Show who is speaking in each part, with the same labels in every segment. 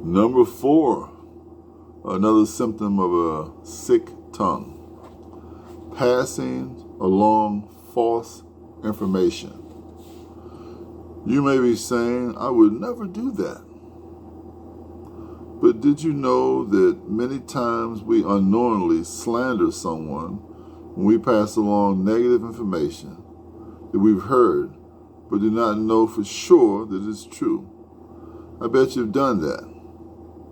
Speaker 1: Number 4, another symptom of a sick tongue. Passing along false information. You may be saying, I would never do that. But did you know that many times we unknowingly slander someone when we pass along negative information that we've heard but do not know for sure that it's true? I bet you've done that.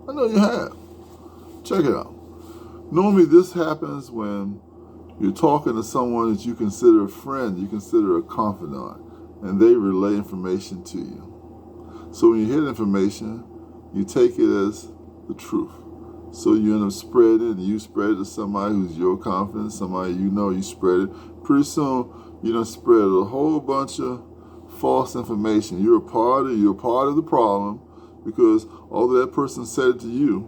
Speaker 1: I know you have. Check it out. Normally this happens when you're talking to someone that you consider a friend, you consider a confidant, and they relay information to you. So when you hear the information, you take it as the truth. So you end up spreading it, and you spread it to somebody who's your confidant, somebody you know, you spread it. Pretty soon, you done spread a whole bunch of false information. You're a part of the problem, because although that person said it to you,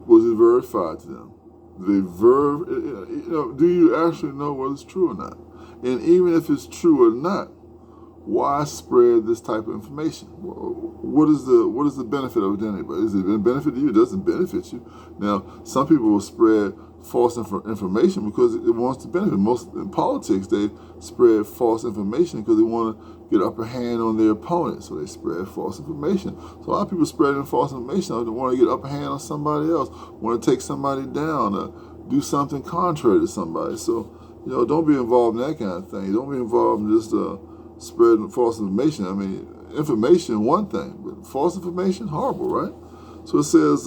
Speaker 1: was it verified to them? Do you actually know whether it's true or not? And even if it's true or not, why spread this type of information? What is the benefit of it anyway? Is it a benefit to you? It doesn't benefit you. Now, some people will spread false information because it wants to benefit. Most in politics, they spread false information because they want to get upper hand on their opponent. So they spread false information. So a lot of people spreading false information. They want to get upper hand on somebody else, want to take somebody down, do something contrary to somebody. So, don't be involved in that kind of thing. Don't be involved in just spreading false information. I mean, information, one thing, but false information, horrible, right? So it says,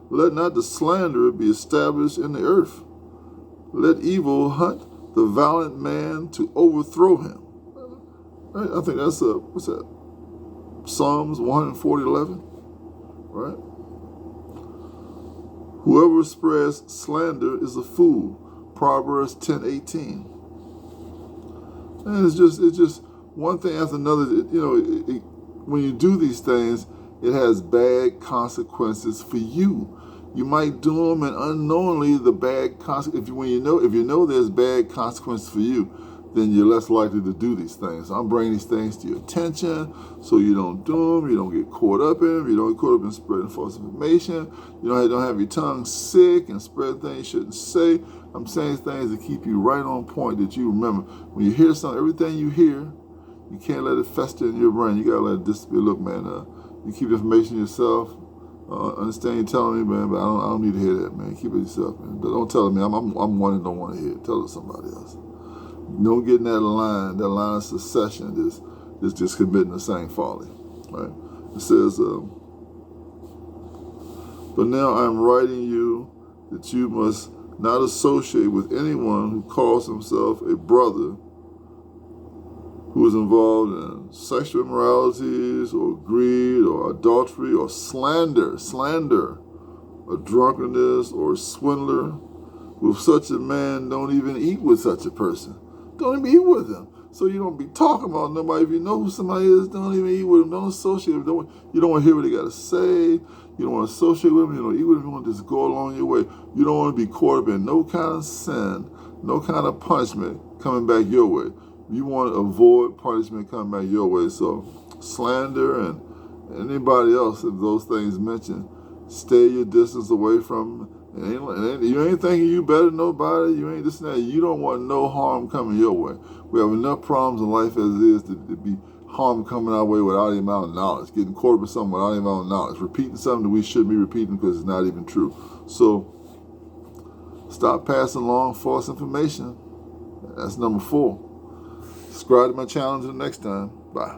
Speaker 1: let not the slanderer be established in the earth. Let evil hunt the valiant man to overthrow him. Right? I think that's, what's that? Psalms 140:11, right? Whoever spreads slander is a fool. Proverbs 10:18. And it's just one thing after another. When you do these things, it has bad consequences for you. You might do them, and unknowingly, the bad consequences. If you know there's bad consequences for you, then you're less likely to do these things. So I'm bringing these things to your attention so you don't do them, you don't get caught up in them, you don't get caught up in spreading false information, you don't have your tongue sick and spread things you shouldn't say. I'm saying things to keep you right on point, that you remember. When you hear something, everything you hear, you can't let it fester in your brain. You got to let it disappear. Look, man, you keep the information yourself. Understand you're telling me, man, but I don't need to hear that, man. Keep it yourself, man. Don't tell me. I'm one that don't want to hear it. Tell it to somebody else. Don't get in that line of secession, just committing the same folly. Right? It says, but now I'm writing you that you must not associate with anyone who calls himself a brother who is involved in sexual immoralities or greed or adultery or slander, or drunkenness or swindler. With such a man, don't even eat with such a person. Don't even eat with them. So you don't be talking about nobody. If you know who somebody is, don't even eat with them. Don't associate with them. You don't want to hear what they got to say. You don't want to associate with them. You don't eat with them. You want to just go along your way. You don't want to be caught up in no kind of sin, no kind of punishment coming back your way. You want to avoid punishment coming back your way. So slander and anybody else, if those things mentioned, stay your distance away from them. You ain't thinking you better than nobody. You ain't this and that. You don't want no harm coming your way. We have enough problems in life as it is to be harm coming our way without the amount of knowledge. Getting caught up with something without the amount of knowledge. Repeating something that we shouldn't be repeating because it's not even true. So stop passing along false information. That's number 4. Subscribe to my channel until next time. Bye.